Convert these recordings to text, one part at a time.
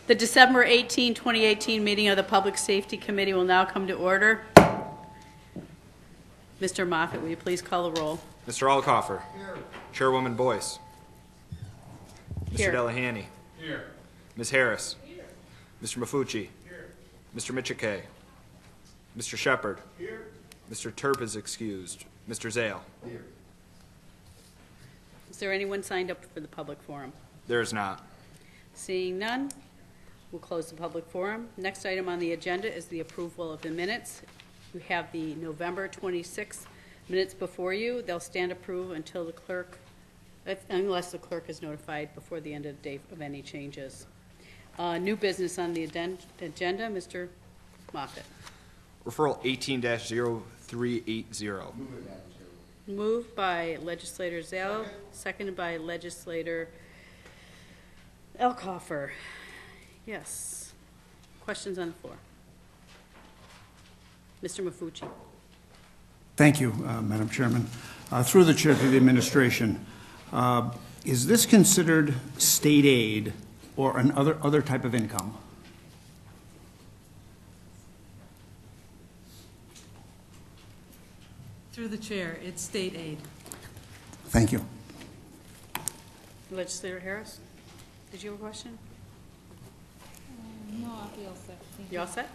The December 18, 2018 meeting of the Public Safety Committee will now come to order. Mr. Moffett, will you please call the roll? Mr. Alcoffer. Here. Chairwoman Boyce. Here. Mr. Delahanty. Here. Ms. Harris. Here. Mr. Mafucci. Here. Mr. Michike. Mr. Shepard. Here. Mr. Terp is excused. Mr. Zale. Here. Is there anyone signed up for the public forum? There is not. Seeing none, we'll close the public forum. Next item on the agenda is the approval of the minutes. You have the November 26th minutes before you. They'll stand approved until the clerk, unless the clerk is notified before the end of the day of any changes. New business on the agenda, Mr. Moffett. Referral 18-0380. Moved by Legislator Zale, seconded by Legislator Alcoffer. Yes. Questions on the floor? Mr. Mafucci. Thank you, Madam Chairman. Through the chair to the administration, is this considered state aid or other type of income? Through the chair, it's state aid. Thank you. Legislator Harris, did you have a question? No, I'll be all set. Thank You all set?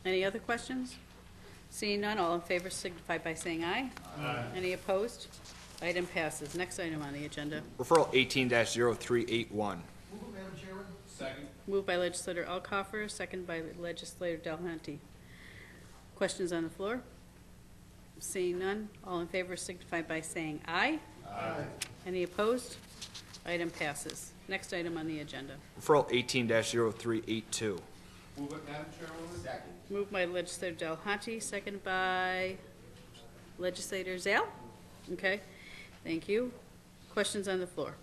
Any other questions? Seeing none, all in favor signify by saying aye. Aye. Any opposed? Item passes. Next item on the agenda. Referral 18-0381. Move it, Madam Chairman. Second. Moved by Legislator Alcoffer, second by Legislator Delahanty. Questions on the floor? Seeing none, all in favor signify by saying aye. Aye. Any opposed? Item passes. Next item on the agenda. Referral 18-0382. Move it, Madam Chairwoman. Second. Moved by Legislator Delahanty, second by Legislator Zale. Okay, thank you. Questions on the floor?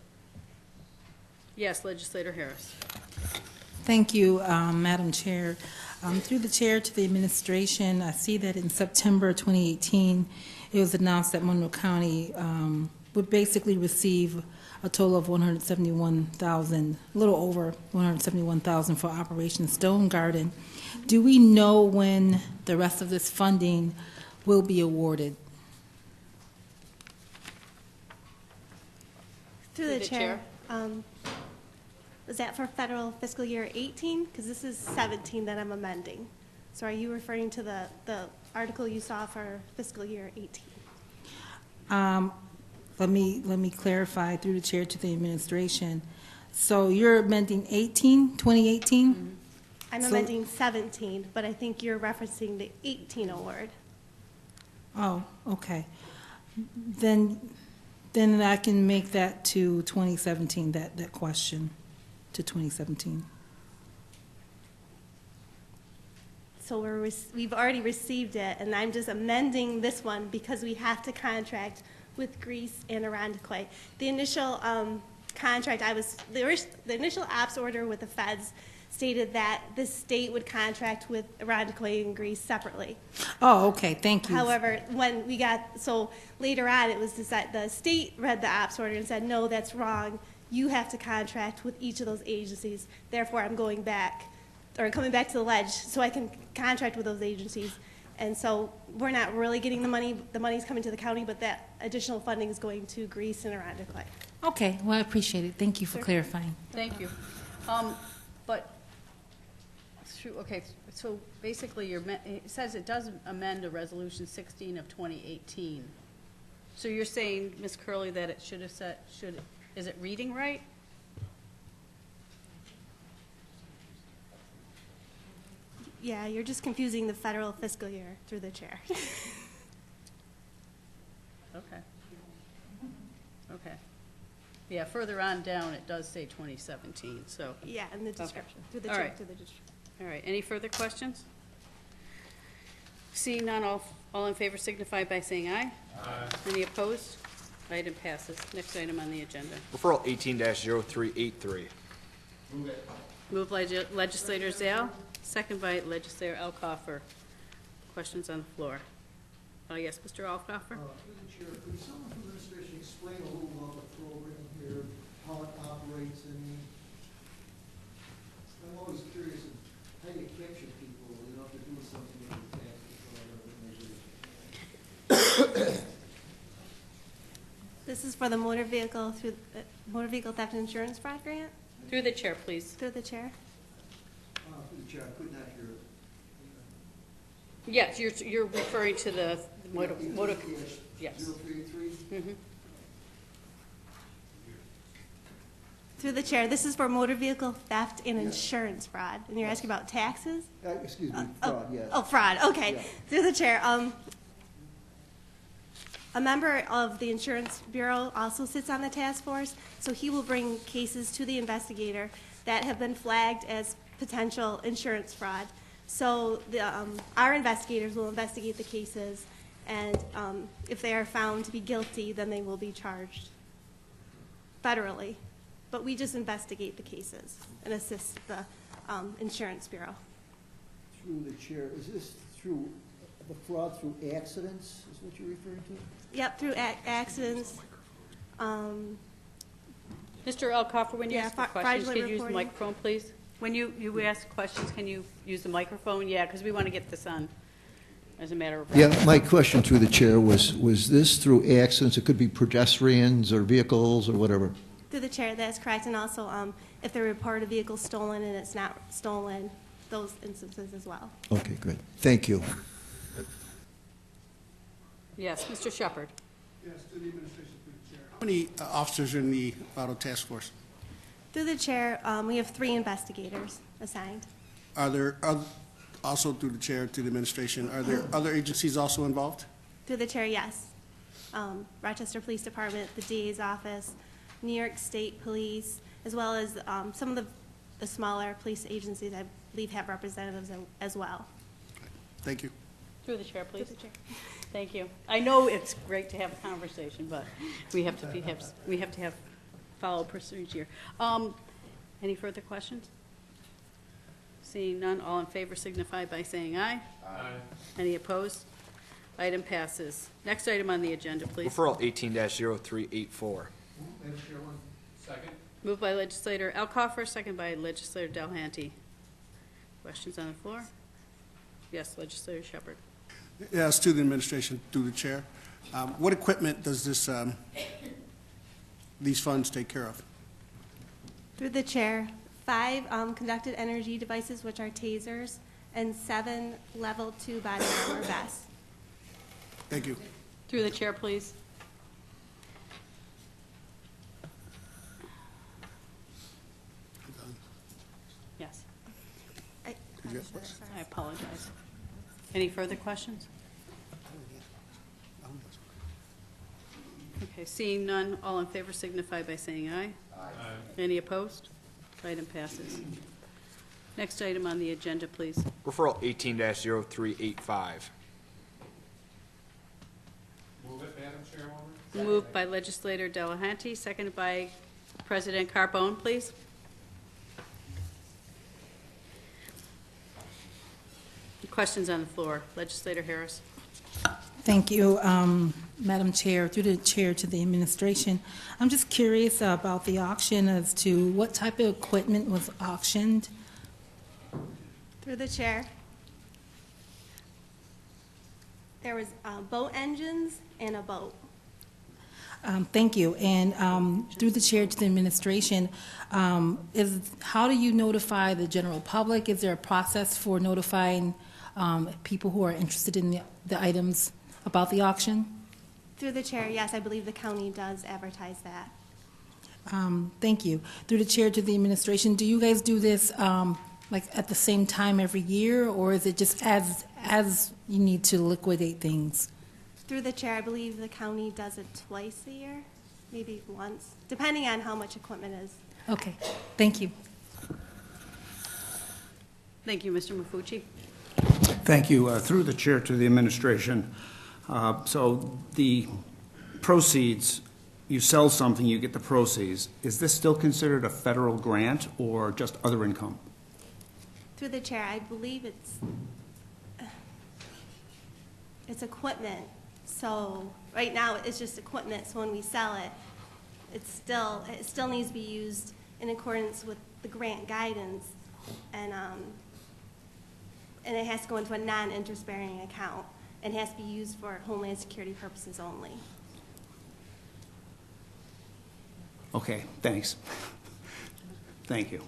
Yes, Legislator Harris. Thank you, Madam Chair. Through the chair to the administration, I see that in September 2018, it was announced that Monroe County would basically receive a total of $171,000, a little over $171,000 for Operation Stone Garden. Do we know when the rest of this funding will be awarded? Through the chair. Is that for federal fiscal year 18? Because this is 17 that I'm amending. So are you referring to the article you saw for fiscal year 18? Let me clarify through the chair to the administration. So you're amending 2018? Mm-hmm. I'm amending 17, but I think you're referencing the 18 award. Oh, okay. Then I can make that to 2017, that question to 2017. So we've already received it, and I'm just amending this one because we have to contract with Greece and Irondequoit. The initial contract, the initial ops order with the feds stated that the state would contract with Irondequoit and Greece separately. Oh, okay, thank you. However, when we so later on, it was decided, the state read the ops order and said, no, that's wrong. You have to contract with each of those agencies. Therefore, I'm coming back to the ledge so I can contract with those agencies. And so we're not really getting the money. The money's coming to the county, but that additional funding is going to Greece and Irondequoit. Okay, well, I appreciate it. Thank you for clarifying. Thank you. Okay, so basically it says it does amend a resolution 16 of 2018. So you're saying, Ms. Curley, that it should have said, is it reading right? Yeah, you're just confusing the federal fiscal year through the chair. Okay. Okay. Yeah, further on down, it does say 2017, so. Yeah, in the description, through the All chair, right. through the description. All right, any further questions? Seeing none, all in favor signify by saying aye. Aye. Any opposed? Item passes. Next item on the agenda. Referral 18-0383. Move it. Moved by Legislator Zale, second by Legislator Alcoffer. Questions on the floor? Yes, Mr. Alcoffer? Through the chair, could someone from the administration explain a little about the program here, how it operates? I mean, I'm always This is for the motor vehicle theft and insurance fraud grant. Through the chair, please. Through the chair. Through the chair, I could not hear it. Yes, you're referring to the motor, yes. 0383? Mhm. Through the chair, this is for motor vehicle theft and insurance fraud. And you're asking about taxes? Excuse me, fraud, yes. Oh, fraud, okay. Yeah. Through the chair, a member of the Insurance Bureau also sits on the task force, so he will bring cases to the investigator that have been flagged as potential insurance fraud. So our investigators will investigate the cases, and if they are found to be guilty, then they will be charged federally. But we just investigate the cases and assist the Insurance Bureau. Through the chair, is this through, the fraud through accidents, is what you're referring to? Yep, through accidents. Mr. Elkoffer, when you Yeah, ask the questions, fraudulent can you use the reporting. microphone, please? When you ask questions, can you use the microphone? Yeah, because we want to get this on as a matter of Yeah, record. my question through the chair was this through accidents? It could be pedestrians or vehicles or whatever. Through the chair, that's correct. And also, if they report a vehicle stolen and it's not stolen, those instances as well. Okay, good. Thank you. Yes, Mr. Shepherd. Yes, to the administration, through the chair. How many officers are in the auto task force? Through the chair, we have 3 investigators assigned. Are there, also through the chair to the administration, are there other agencies also involved? Through the chair, yes. Rochester Police Department, the DA's office, New York State Police, as well as some of the smaller police agencies, I believe, have representatives as well. Thank you. Through the chair, please. Through the chair. Thank you. I know it's great to have a conversation, but we have to have follow procedure. Any further questions? Seeing none, all in favor signify by saying aye. Aye. Any opposed? Item passes. Next item on the agenda, please. Referral 18-0384. Madam Chairman? Second. Moved by legislator Elkoffer, second by legislator Delhanty. Questions on the floor? Yes, legislator Shepherd. Yes, to the administration, through the chair. What equipment does these funds take care of? Through the chair, 5 conducted energy devices, which are tasers, and 7 level 2 body armor vests. Thank you. Through the chair, please. Yes, I apologize. Any further questions? Okay, seeing none, all in favor signify by saying aye. Aye. Any opposed? Item passes. Next item on the agenda, please. Referral 18-0385. Move it, Madam Chairwoman? Moved by legislator Delahanty, seconded by President Carbone, please. Questions on the floor. Legislator Harris. Thank you, Madam Chair. Through the chair to the administration, I'm just curious about the auction as to what type of equipment was auctioned. Through the chair, there was boat engines and a boat. Thank you. And through the chair to the administration, how do you notify the general public? Is there a process for notifying people who are interested in the items about the auction? Through the chair, yes, I believe the county does advertise that. Thank you. Through the chair to the administration, do you guys do this like at the same time every year, or is it just as you need to liquidate things? Through the chair, I believe the county does it twice a year, maybe once, depending on how much equipment is. Okay, thank you. Thank you, Mr. Mafucci. Thank you. Through the chair to the administration. So the proceeds, you sell something, you get the proceeds. Is this still considered a federal grant or just other income? Through the chair, I believe it's equipment. So right now, it's just equipment, so when we sell it, it still needs to be used in accordance with the grant guidance, and it has to go into a non-interest bearing account, and has to be used for Homeland Security purposes only. Okay, thanks. Thank you.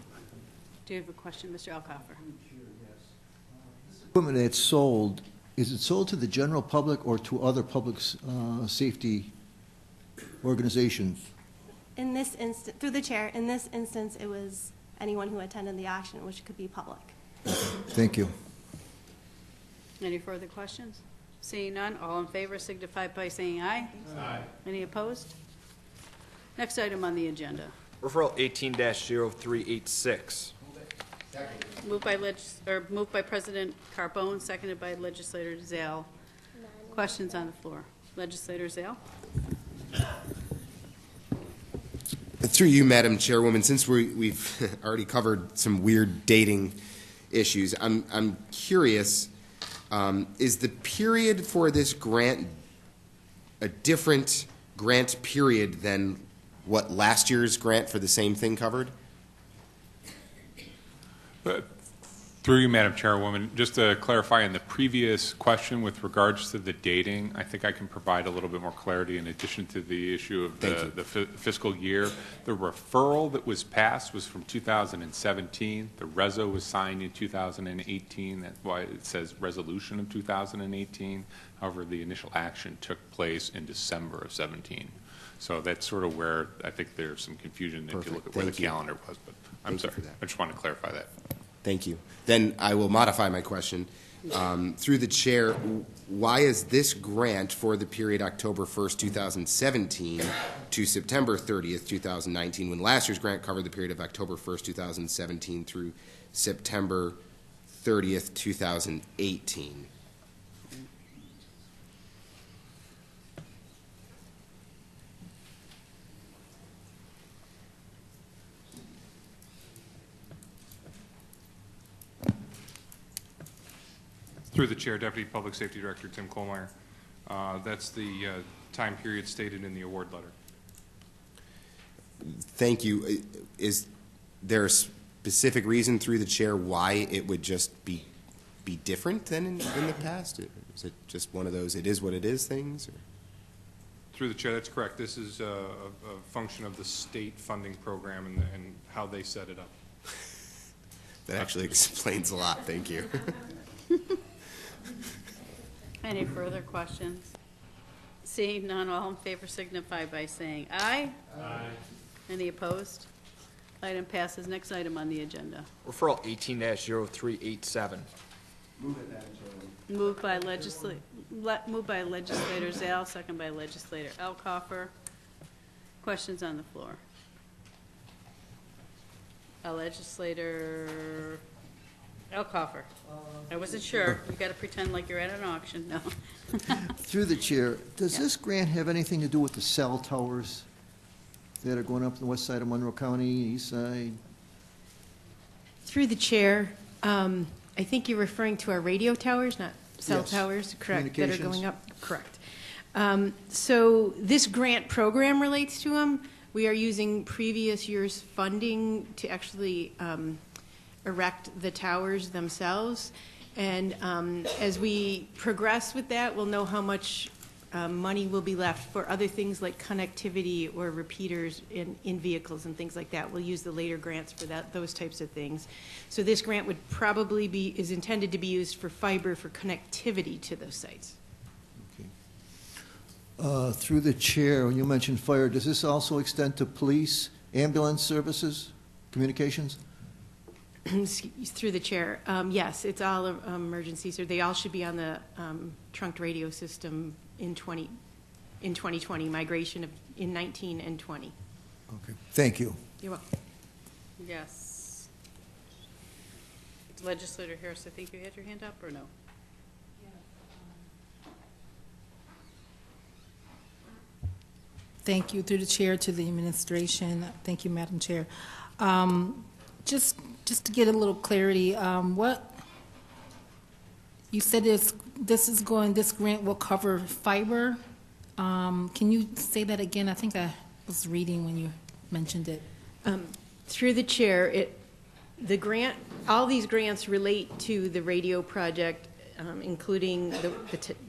Do you have a question, Mr. Alcoffer? Equipment that's sold, is it sold to the general public or to other public safety organizations? In this instance, through the chair, in this instance, it was anyone who attended the auction, which could be public. Thank you. Any further questions? Seeing none, all in favor signify by saying aye. Aye. Any opposed? Next item on the agenda. Referral 18-0386. Moved by President Carbone, seconded by Legislator Zale. Questions on the floor? Legislator Zale? Through you, Madam Chairwoman, since we've already covered some weird dating issues, I'm curious, is the period for this grant a different grant period than what last year's grant for the same thing covered? Through you, Madam Chairwoman, just to clarify in the previous question with regards to the dating, I think I can provide a little bit more clarity in addition to the issue of the fiscal year. The referral that was passed was from 2017. The reso was signed in 2018. That's why it says resolution of 2018. However, the initial action took place in December of 17. So that's sort of where I think there's some confusion if you look at where the calendar was. But I'm sorry, I just want to clarify that. Thank you. Then I will modify my question. Through the chair, why is this grant for the period October 1st, 2017 to September 30th, 2019, when last year's grant covered the period of October 1st, 2017 through September 30th, 2018? Through the chair, Deputy Public Safety Director Tim Kohlmeyer. That's the time period stated in the award letter. Thank you. Is there a specific reason through the chair why it would just be different than in the past? Is it just one of those it is what it is things? Or? Through the chair, that's correct. This is a function of the state funding program and how they set it up. That actually explains a lot. Thank you. Any further questions? Seeing none, all in favor signify by saying aye. Aye. Any opposed? Item passes. Next item on the agenda. Referral 18-0387. Moved by Legislator Zale, second by Legislator Alcoffer. Questions on the floor? Legislator Alcoffer. I wasn't sure. You got to pretend like you're at an auction. No. Through the chair, does this grant have anything to do with the cell towers that are going up the west side of Monroe County, east side? Through the chair, I think you're referring to our radio towers, not cell towers, correct, that are going up? Correct. So this grant program relates to them. We are using previous year's funding to actually erect the towers themselves. And as we progress with that, we'll know how much money will be left for other things like connectivity or repeaters in vehicles and things like that. We'll use the later grants for those types of things. So this grant would probably is intended to be used for fiber for connectivity to those sites. Okay. Through the chair, when you mentioned fire, does this also extend to police, ambulance services, communications? Through the chair, yes, it's all emergencies, or they all should be on the trunked radio system in 2020, migration in 19 and 20. Okay, thank you. You're welcome. Yes. Legislator Harris, I think you had your hand up, or no? Thank you. Through the chair to the administration. Thank you, Madam Chair. Just to get a little clarity, what you said this grant will cover fiber. Can you say that again? I think I was reading when you mentioned it. Through the chair, all these grants relate to the radio project, including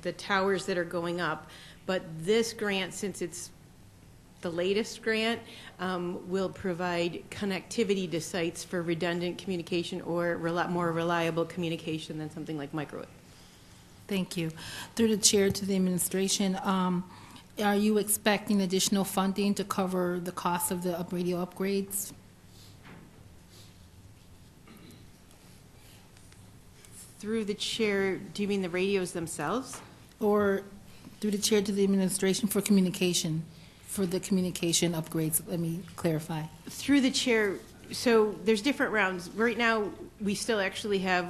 the towers that are going up. But this grant, since it's the latest grant, will provide connectivity to sites for redundant communication or more reliable communication than something like microwave. Thank you. Through the chair to the administration, are you expecting additional funding to cover the cost of the radio upgrades? Through the chair, do you mean the radios themselves? Or through the chair to the administration for communication, for the communication upgrades? Let me clarify. Through the chair, so there's different rounds. Right now, we still actually have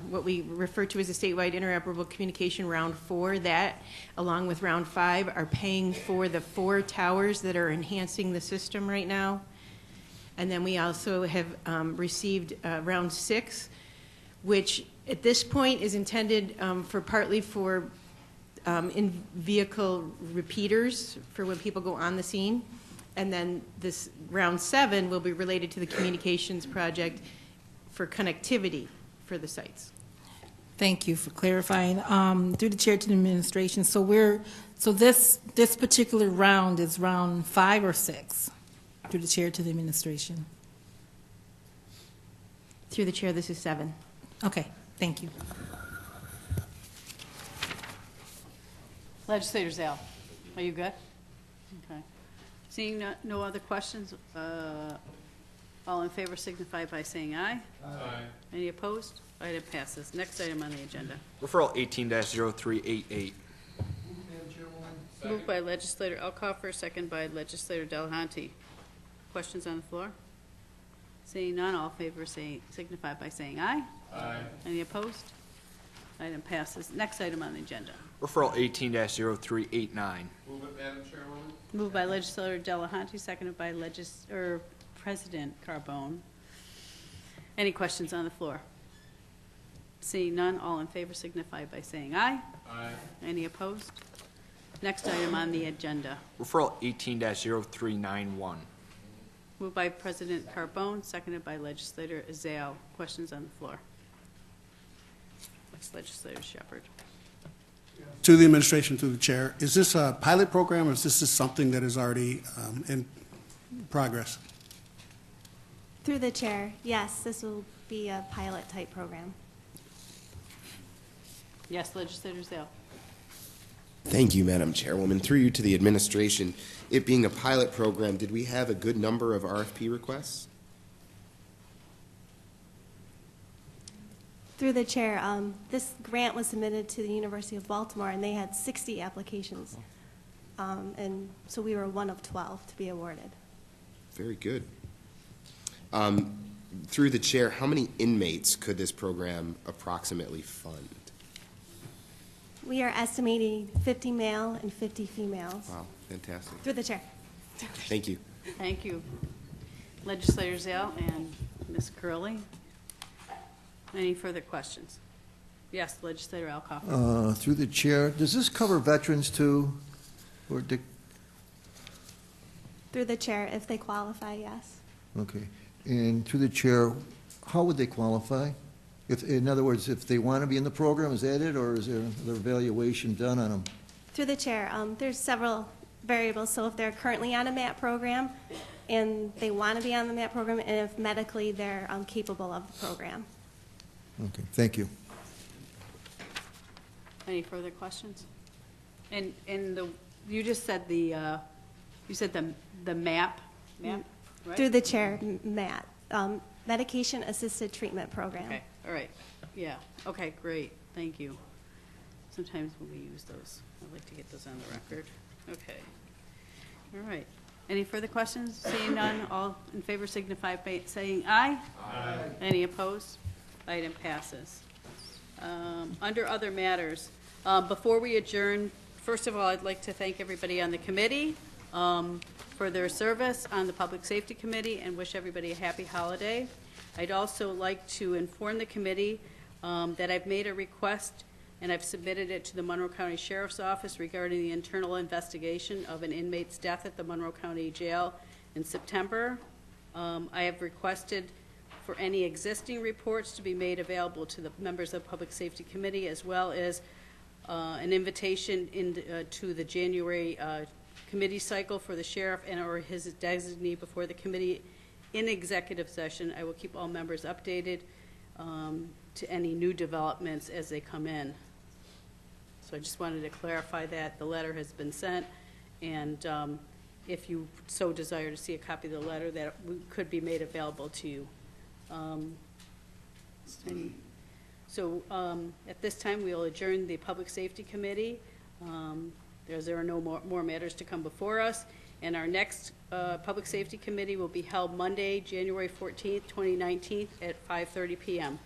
what we refer to as a statewide interoperable communication round 4. That, along with round 5, are paying for the 4 towers that are enhancing the system right now. And then we also have received round 6, which at this point is intended partly for in-vehicle repeaters for when people go on the scene. And then this round 7 will be related to the communications project for connectivity for the sites. Thank you for clarifying. Through the chair to the administration, so this particular round is round 5 or 6? Through the chair to the administration. Through the chair, this is 7. Okay, thank you. Legislator Zale, are you good? Okay. Seeing no other questions, all in favor signify by saying aye. Aye. Any opposed? Item passes. Next item on the agenda. Referral 18-0388. Madam Chairwoman. Moved by Legislator Elkoffer, second by Legislator Delahanty. Questions on the floor? Seeing none, all in favor signify by saying aye. Aye. Any opposed? Item passes. Next item on the agenda. Referral 18-0389. Move it, Madam Chairwoman. Moved by Legislator Delahanty, seconded by President Carbone. Any questions on the floor? Seeing none, all in favor signify by saying aye. Aye. Any opposed? Next item on the agenda. Referral 18-0391. Moved by President Carbone, seconded by Legislator Zale. Questions on the floor? Legislator Shepherd. To the administration, through the chair, is this a pilot program or is this something that is already in progress? Through the chair, yes, this will be a pilot type program. Yes, Legislator Zale. Thank you, Madam Chairwoman. Through you to the administration, it being a pilot program, did we have a good number of RFP requests? Through the chair, this grant was submitted to the University of Baltimore, and they had 60 applications. And so we were one of 12 to be awarded. Very good. Through the chair, how many inmates could this program approximately fund? We are estimating 50 male and 50 females. Wow, fantastic. Through the chair. Thank you. Thank you. Legislator Zale and Ms. Curley. Any further questions? Yes, Legislator Elkoffer. Through the chair, does this cover veterans too? Or Through the chair, if they qualify, yes. okay. And through the chair, how would they qualify? In other words, if they want to be in the program, is that it, or is there another evaluation done on them? Through the chair, there's several variables. So if they're currently on a MAT program and they want to be on the MAT program, and if medically they're capable of the program. Okay, thank you. Any further questions? And you just said the MAP, right? Through the chair, MAT, Medication Assisted Treatment Program. Okay, all right, yeah, okay, great, thank you. Sometimes when we use those, I like to get those on the record. Okay, all right. Any further questions? Seeing none, all in favor signify by saying aye. Aye. Any opposed? Item passes. Under other matters, before we adjourn, first of all, I'd like to thank everybody on the committee for their service on the Public Safety Committee and wish everybody a happy holiday. I'd also like to inform the committee that I've made a request and I've submitted it to the Monroe County Sheriff's Office regarding the internal investigation of an inmate's death at the Monroe County Jail in September. I have requested for any existing reports to be made available to the members of the Public Safety Committee, as well as an invitation to the January committee cycle for the sheriff and/or his designee before the committee in executive session. I will keep all members updated to any new developments as they come in. So I just wanted to clarify that. The letter has been sent, and if you so desire to see a copy of the letter, that could be made available to you. So at this time, we will adjourn the Public Safety Committee. There are no more matters to come before us, and our next Public Safety Committee will be held Monday, January 14th, 2019, at 5:30 p.m.